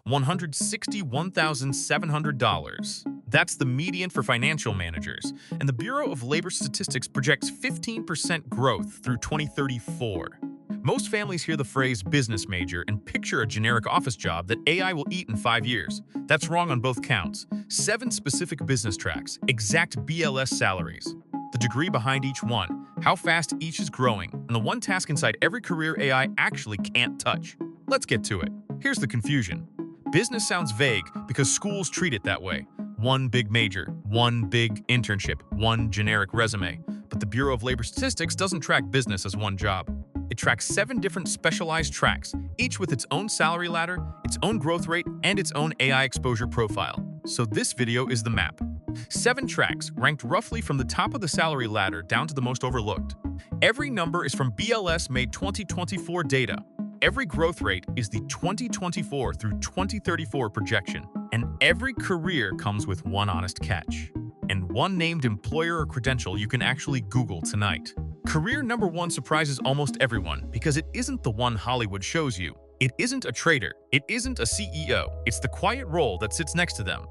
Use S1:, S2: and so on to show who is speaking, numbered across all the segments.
S1: $161,700. That's the median for financial managers, and the Bureau of Labor Statistics projects 15% growth through 2034. Most families hear the phrase business major and picture a generic office job that AI will eat in 5 years. That's wrong on both counts. 7 specific business tracks, exact BLS salaries, the degree behind each one, how fast each is growing, and the one task inside every career AI actually can't touch. Let's get to it. Here's the confusion. Business sounds vague because schools treat it that way. One big major, one big internship, one generic resume. But the Bureau of Labor Statistics doesn't track business as one job. It tracks 7 different specialized tracks, each with its own salary ladder, its own growth rate, and its own AI exposure profile. So this video is the map. 7 tracks, ranked roughly from the top of the salary ladder down to the most overlooked. Every number is from BLS May 2024 data. Every growth rate is the 2024 through 2034 projection. And every career comes with one honest catch. And one named employer or credential you can actually Google tonight. Career number 1 surprises almost everyone because it isn't the one Hollywood shows you. It isn't a trader. It isn't a CEO. It's the quiet role that sits next to them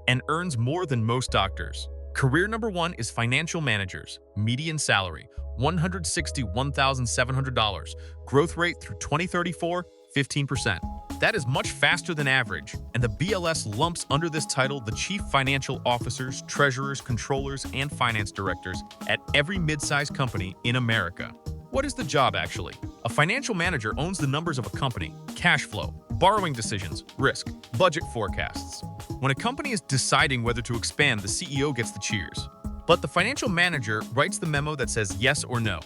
S1: and earns more than most doctors. Career number 1 is financial managers. Median salary, $161,700. Growth rate through 2034, 15%. That is much faster than average, and the BLS lumps under this title the chief financial officers, treasurers, controllers, and finance directors at every mid-sized company in America. What is the job actually? A financial manager owns the numbers of a company, cash flow, borrowing decisions, risk, budget forecasts. When a company is deciding whether to expand, the CEO gets the cheers. But the financial manager writes the memo that says yes or no.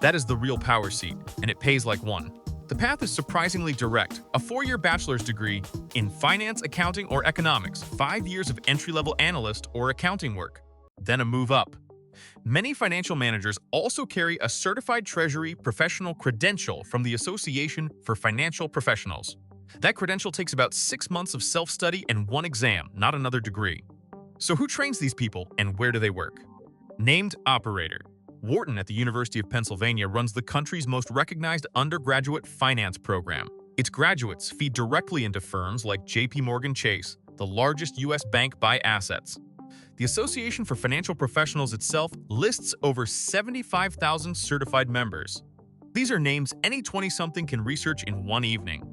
S1: That is the real power seat, and it pays like one. The path is surprisingly direct. A 4-year bachelor's degree in finance, accounting, or economics, 5 years of entry-level analyst or accounting work, then a move up. Many financial managers also carry a certified treasury professional credential from the Association for Financial Professionals. That credential takes about 6 months of self-study and 1 exam, not another degree. So who trains these people and where do they work? Named operator. Wharton at the University of Pennsylvania runs the country's most recognized undergraduate finance program. Its graduates feed directly into firms like J.P. Morgan Chase, the largest U.S. bank by assets. The Association for Financial Professionals itself lists over 75,000 certified members. These are names any 20-something can research in one evening.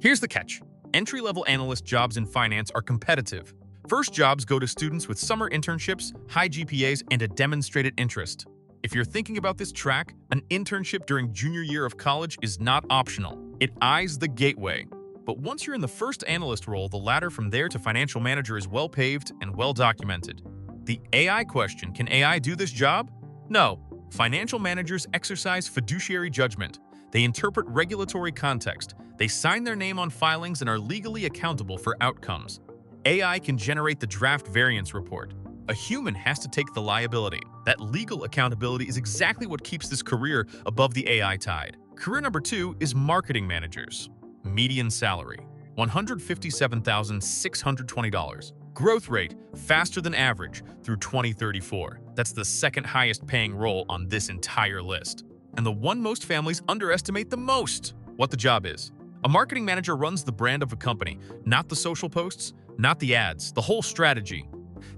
S1: Here's the catch. Entry-level analyst jobs in finance are competitive. First jobs go to students with summer internships, high GPAs, and a demonstrated interest. If you're thinking about this track, an internship during junior year of college is not optional. It eyes the gateway. But once you're in the first analyst role, the ladder from there to financial manager is well paved and well documented. The AI question, can AI do this job? No. Financial managers exercise fiduciary judgment. They interpret regulatory context. They sign their name on filings and are legally accountable for outcomes. AI can generate the draft variance report. A human has to take the liability. That legal accountability is exactly what keeps this career above the AI tide. Career number 2 is marketing managers. Median salary, $157,620. Growth rate, faster than average through 2034. That's the second highest paying role on this entire list. And the one most families underestimate the most. What the job is. A marketing manager runs the brand of a company, not the social posts, not the ads, the whole strategy.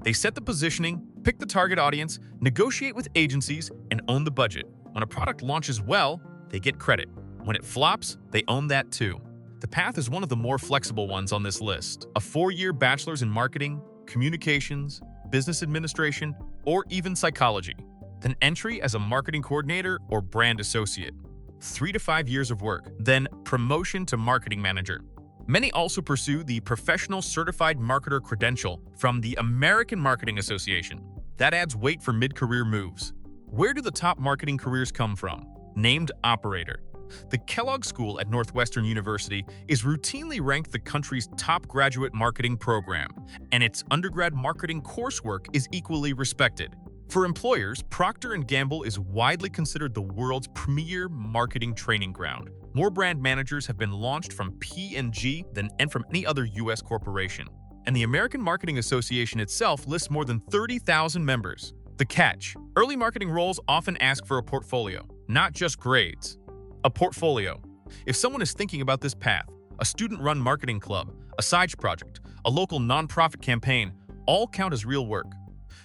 S1: They set the positioning, pick the target audience, negotiate with agencies, and own the budget. When a product launches well, they get credit. When it flops, they own that too. The path is one of the more flexible ones on this list. A 4-year bachelor's in marketing, communications, business administration, or even psychology. Then entry as a marketing coordinator or brand associate. 3 to 5 years of work, then promotion to marketing manager. Many also pursue the Professional Certified Marketer credential from the American Marketing Association. That adds weight for mid-career moves. Where do the top marketing careers come from? Named operator. The Kellogg School at Northwestern University is routinely ranked the country's top graduate marketing program, and its undergrad marketing coursework is equally respected. For employers, Procter & Gamble is widely considered the world's premier marketing training ground. More brand managers have been launched from P&G than from any other U.S. corporation. And the American Marketing Association itself lists more than 30,000 members. The catch: early marketing roles often ask for a portfolio, not just grades. A portfolio. If someone is thinking about this path, a student-run marketing club, a side project, a local nonprofit campaign, all count as real work.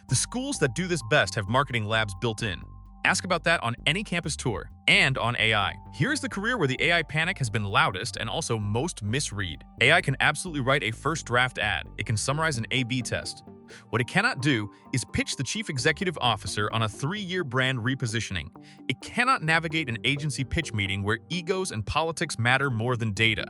S1: The schools that do this best have marketing labs built in. Ask about that on any campus tour and on AI. Here's the career where the AI panic has been loudest and also most misread. AI can absolutely write a first draft ad. It can summarize an A/B test. What it cannot do is pitch the chief executive officer on a 3-year brand repositioning. It cannot navigate an agency pitch meeting where egos and politics matter more than data.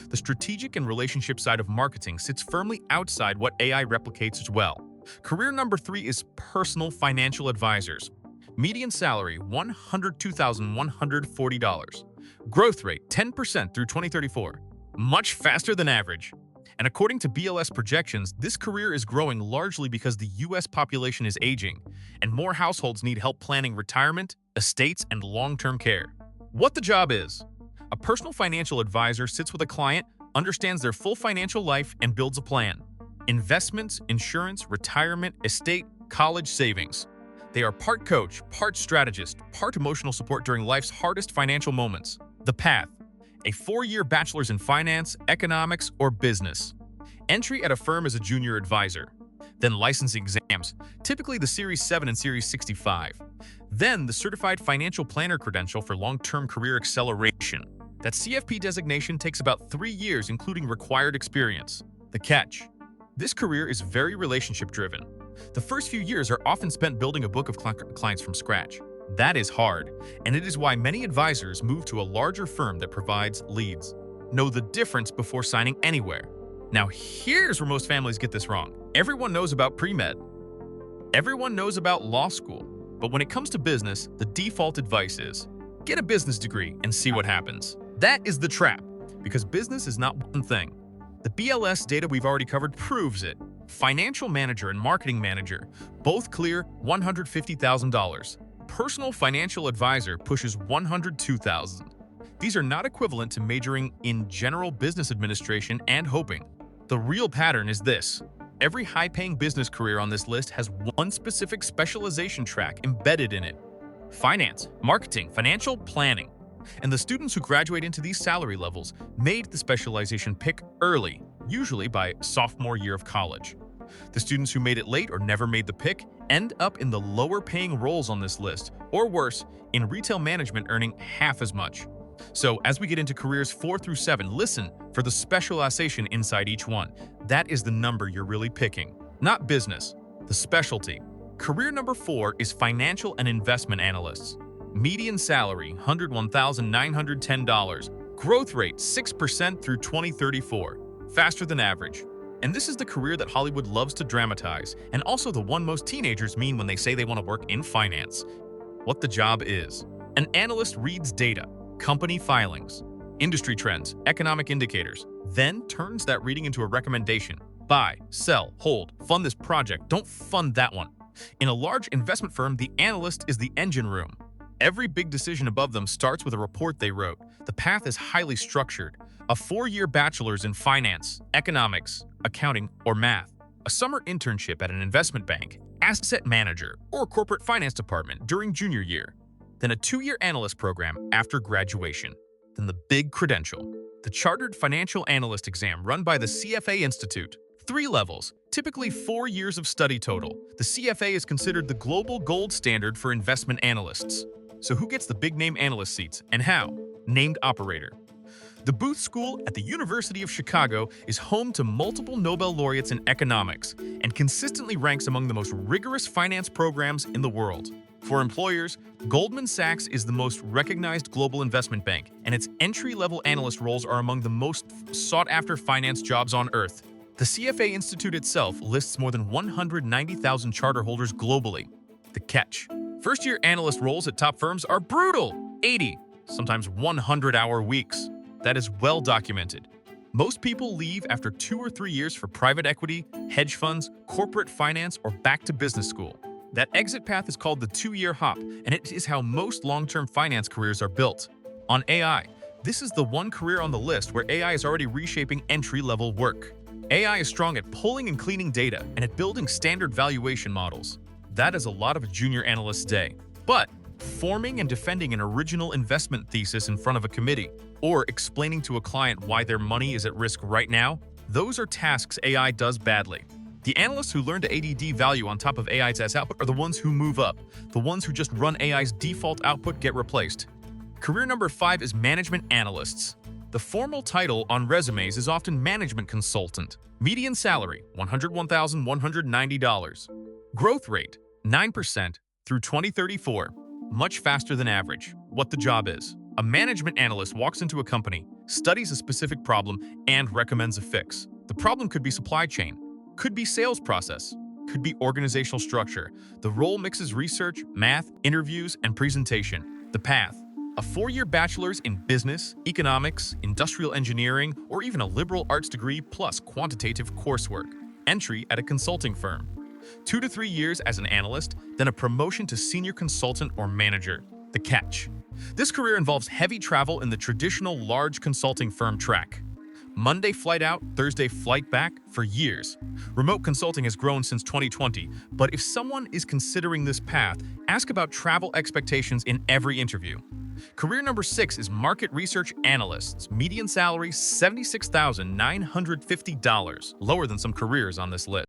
S1: The strategic and relationship side of marketing sits firmly outside what AI replicates as well. Career number 3 is personal financial advisors. Median salary, $102,140. Growth rate, 10% through 2034. Much faster than average. And according to BLS projections, this career is growing largely because the US population is aging, and more households need help planning retirement, estates, and long-term care. What the job is: a personal financial advisor sits with a client, understands their full financial life, and builds a plan. Investments, insurance, retirement, estate, college savings. They are part coach, part strategist, part emotional support during life's hardest financial moments. The path: a 4-year bachelor's in finance, economics, or business. Entry at a firm as a junior advisor. Then licensing exams, typically the Series 7 and Series 65. Then the Certified Financial Planner credential for long-term career acceleration. That CFP designation takes about 3 years, including required experience. The catch: this career is very relationship-driven. The first few years are often spent building a book of clients from scratch. That is hard, and it is why many advisors move to a larger firm that provides leads. Know the difference before signing anywhere. Now here's where most families get this wrong. Everyone knows about pre-med. Everyone knows about law school. But when it comes to business, the default advice is, get a business degree and see what happens. That is the trap, because business is not one thing. The BLS data we've already covered proves it. Financial manager and marketing manager both clear $150,000. Personal financial advisor pushes $102,000. These are not equivalent to majoring in general business administration and hoping. The real pattern is this: every high-paying business career on this list has one specific specialization track embedded in it: finance, marketing, financial planning. And the students who graduate into these salary levels made the specialization pick early, usually by sophomore year of college. The students who made it late or never made the pick end up in the lower-paying roles on this list, or worse, in retail management earning half as much. So as we get into careers 4 through 7, listen for the specialization inside each one. That is the number you're really picking, not business, the specialty. Career number 4 is financial and investment analysts. Median salary, $101,910. Growth rate, 6% through 2034. Faster than average. And this is the career that Hollywood loves to dramatize, and also the one most teenagers mean when they say they want to work in finance. What the job is: an analyst reads data, company filings, industry trends, economic indicators, then turns that reading into a recommendation. Buy, sell, hold, fund this project, don't fund that one. In a large investment firm, the analyst is the engine room. Every big decision above them starts with a report they wrote. The path is highly structured: a 4-year bachelor's in finance, economics, accounting, or math, a summer internship at an investment bank, asset manager, or corporate finance department during junior year, then a 2-year analyst program after graduation, then the big credential, the Chartered Financial Analyst exam run by the CFA Institute. 3 levels, typically 4 years of study total. The CFA is considered the global gold standard for investment analysts. So who gets the big-name analyst seats, and how? Named operator. The Booth School at the University of Chicago is home to multiple Nobel laureates in economics and consistently ranks among the most rigorous finance programs in the world. For employers, Goldman Sachs is the most recognized global investment bank, and its entry-level analyst roles are among the most sought-after finance jobs on earth. The CFA Institute itself lists more than 190,000 charter holders globally. The catch: first-year analyst roles at top firms are brutal, 80, sometimes 100-hour weeks. That is well documented. Most people leave after 2 or 3 years for private equity, hedge funds, corporate finance, or back to business school. That exit path is called the 2-year hop, and it is how most long-term finance careers are built. On AI, this is the one career on the list where AI is already reshaping entry-level work. AI is strong at pulling and cleaning data and at building standard valuation models. That is a lot of a junior analyst's day. But forming and defending an original investment thesis in front of a committee, or explaining to a client why their money is at risk right now, Those are tasks AI does badly. The analysts who learn to ADD value on top of AI's output are the ones who move up. The ones who just run AI's default output get replaced. Career number 5 is management analysts. The formal title on resumes is often management consultant. Median salary, $101,190. Growth rate, 9% through 2034. Much faster than average. What the job is. A management analyst walks into a company, studies a specific problem, and recommends a fix. The problem could be supply chain, could be sales process, could be organizational structure. The role mixes research, math, interviews, and presentation. The path. A 4-year bachelor's in business, economics, industrial engineering, or even a liberal arts degree plus quantitative coursework. Entry at a consulting firm. 2 to 3 years as an analyst, then a promotion to senior consultant or manager. The catch. This career involves heavy travel in the traditional large consulting firm track. Monday flight out, Thursday flight back for years. Remote consulting has grown since 2020, but if someone is considering this path, ask about travel expectations in every interview. Career number 6 is market research analysts. Median salary $76,950, lower than some careers on this list.